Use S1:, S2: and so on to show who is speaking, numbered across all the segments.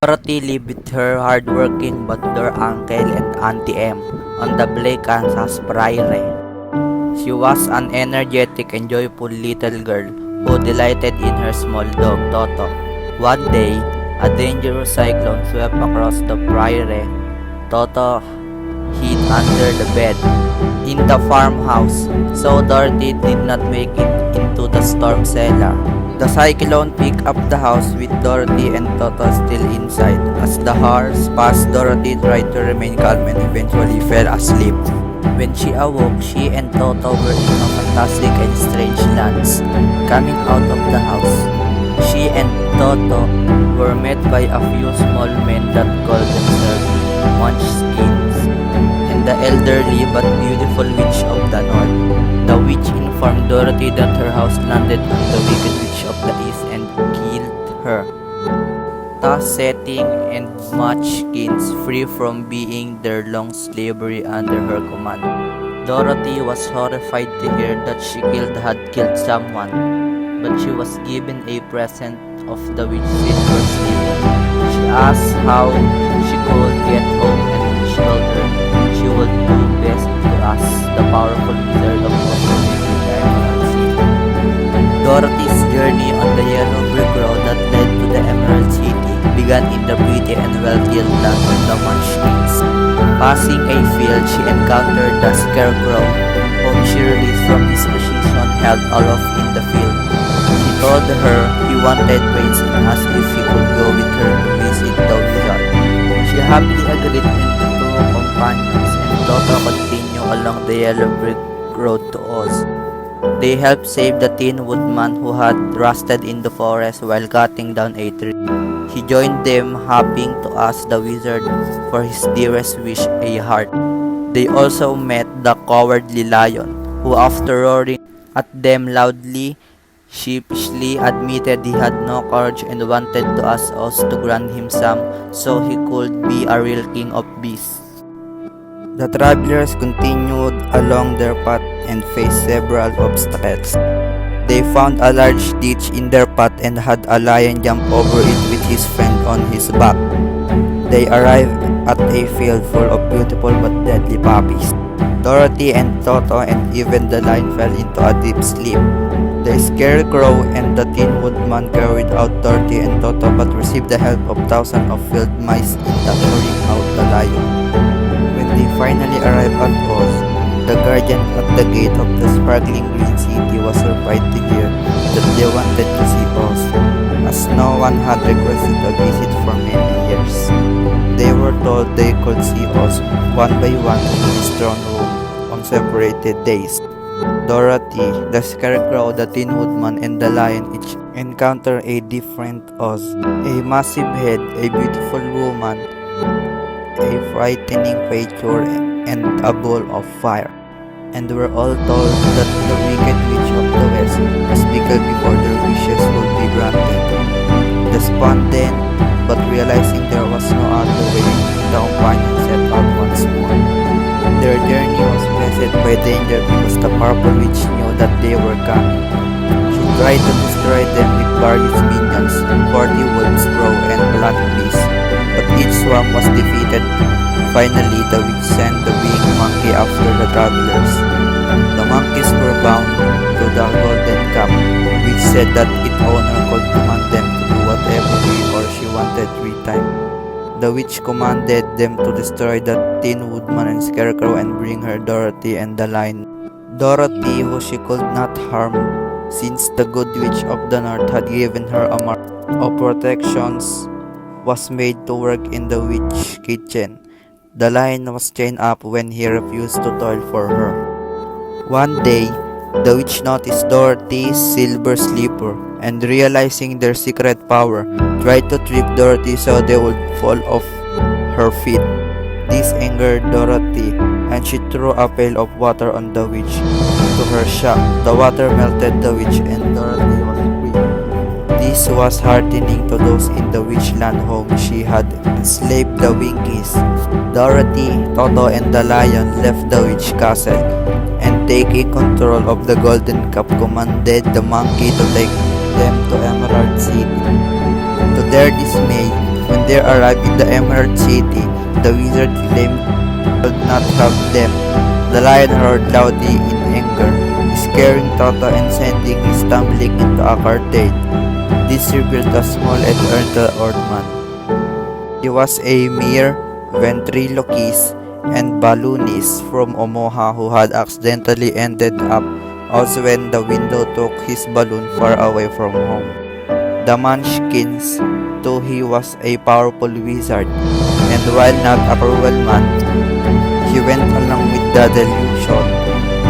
S1: Dorothy lived with her hardworking butler uncle and Auntie M on the Blake, Kansas prairie. She was an energetic and joyful little girl who delighted in her small dog, Toto. One day, a dangerous cyclone swept across the prairie. Toto hid under the bed in the farmhouse, so Dorothy did not make it into the storm cellar. The cyclone picked up the house with Dorothy and Toto still inside. As the hours passed, Dorothy tried to remain calm and eventually fell asleep. When she awoke, she and Toto were in a fantastic and strange lands. Coming out of the house, she and Toto were met by a few small men that called themselves Munchkins and the elderly but beautiful witch of the north. The witch informed Dorothy that her house landed on the wicked witch of the east and killed her, thus setting and Munchkins free from being their long slavery under her command. Dorothy was horrified to hear that she had killed someone, but she was given a present of the witch's silver slipper. She asked how she could get home, and the witch told her she would do best to ask the powerful wizard of the Emerald City. Dorothy's journey on the yellow brick road that led to the Emerald City began in the pretty and well-tilled land of the Munchkins. Passing a field, she encountered the Scarecrow, whom she released from his position held aloft in the field. He told her he wanted brains and asked if he could go with her to visit the wizard. She happily agreed, and the two companions and Toto continued along the yellow brick road to Oz. They helped save the Tin Woodman who had rusted in the forest while cutting down a tree. He joined them, hoping to ask the wizard for his dearest wish, a heart. They also met the cowardly lion, who after roaring at them loudly, sheepishly admitted he had no courage and wanted to ask Oz to grant him some so he could be a real king of beasts. The travelers continued along their path and faced several obstacles. They found a large ditch in their path and had a lion jump over it with his friend on his back. They arrived at a field full of beautiful but deadly puppies. Dorothy and Toto and even the lion fell into a deep sleep. The Scarecrow and the Tin Woodman carried out Dorothy and Toto but received the help of thousands of field mice in luring out the lion. When they finally arrived at Oz, the guardian at the gate of the sparkling green city was surprised to hear that they wanted to see Oz, as no one had requested a visit for many years. They were told they could see Oz one by one in his throne room on separated days. Dorothy, the Scarecrow, the Tin Woodman, and the Lion each encountered a different Oz, a massive head, a beautiful woman, a frightening creature, and a ball of fire, and were all told that the wicked witch of the west must be killed before their wishes would be granted. Despondent, but realizing there was no other way, the companions set out once more. Their journey was beset by danger because the powerful witch knew that they were coming. She tried to destroy them with various minions, 40 wolves, crow, and black beasts, but each swarm was defeated. Finally, the witch sent the winged monkey after the travelers. The monkeys were bound to the golden cup, which said that its owner could command them to do whatever he or she wanted 3 times. The witch commanded them to destroy the Tin Woodman and Scarecrow and bring her Dorothy and the Lion. Dorothy, who she could not harm, since the good witch of the north had given her a mark of protections, was made to work in the witch kitchen. The lion was chained up when he refused to toil for her. One day, the witch noticed Dorothy's silver slipper and, realizing their secret power, tried to trip Dorothy so they would fall off her feet. This angered Dorothy, and she threw a pail of water on the witch. To her shock, the water melted the witch and Dorothy was free. This was heartening to those in the witchland whom she had enslaved the Winkies. Dorothy, Toto, and the lion left the witch castle and, taking control of the golden cup, commanded the monkey to take them to Emerald City. To their dismay, When they arrived in the Emerald City, the wizard claimed he could not have them. The lion roared loudly in anger, scaring Toto and sending him stumbling into a cartade. This revealed a small and earned old man. He was a mere ventriloquist and balloonist from Omaha who had accidentally ended up also when the window took his balloon far away from home. The Munchkins thought he was a powerful wizard, and while not a cruel man, he went along with the delusion.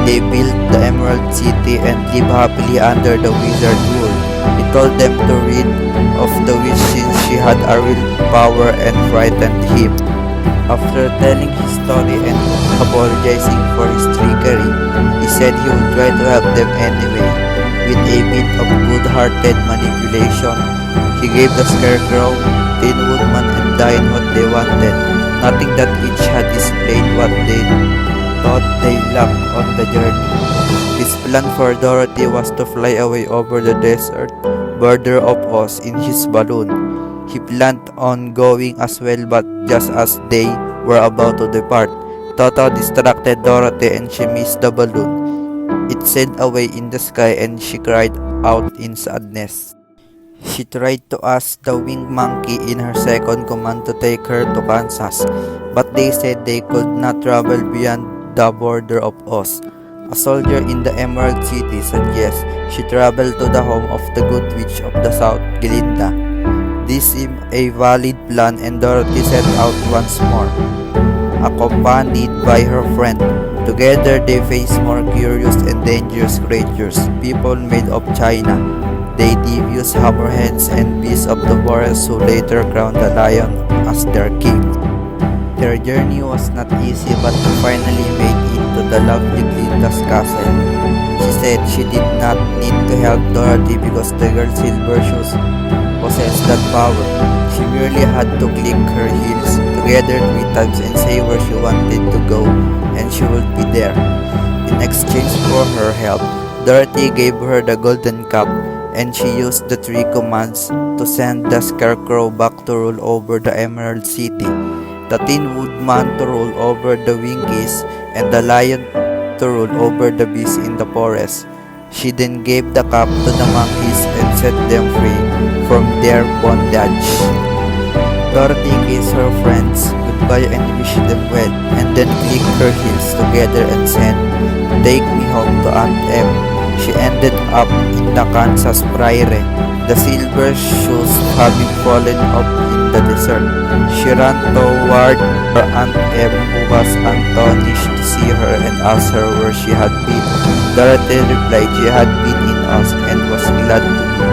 S1: They built the Emerald City and lived happily under the wizard's rule. He told them to rid of the witch since she had a real power and frightened him. After telling his story and apologizing for his trickery, he said he would try to help them anyway. With a bit of good-hearted manipulation, he gave the Scarecrow, Tin Woodman, and Lion what they wanted, noting that each had displayed what they thought they lacked on the journey. His plan for Dorothy was to fly away over the desert border of Oz in his balloon. He planned on going as well, but just as they were about to depart, Toto distracted Dorothy and she missed the balloon. It sailed away in the sky and she cried out in sadness. She tried to ask the winged monkey in her second command to take her to Kansas, but they said they could not travel beyond the border of Oz. A soldier in the Emerald City suggests she travel to the home of the Good Witch of the South, Glinda. This seemed a valid plan and Dorothy set out once more, accompanied by her friend. Together they faced more curious and dangerous creatures, people made of china. They devious hammerheads and beasts of the forest who later crowned the lion as their king. Their journey was not easy, but they finally made it to the lovely Glinda's castle. She said she did not need to help Dorothy because the girl's silver shoes possessed that power. She merely had to click her heels together 3 times and say where she wanted to go, and she would be there. In exchange for her help, Dorothy gave her the golden cup, and she used the 3 commands to send the Scarecrow back to rule over the Emerald City, the Tin Woodman to rule over the Winkies, and the Lion to rule over the beasts in the forest. She then gave the cup to the monkeys and set them free from their bondage. Dorothy kissed her friends goodbye and wished them well, and then clicked her heels together and said, "Take me home to Aunt Em." She ended up in the Kansas Prairie, the silver shoes having fallen off in the desert. She ran toward her Aunt Em, who was astonished to see her, and asked her where she had been. Dorothy replied she had been in Oz and was glad to be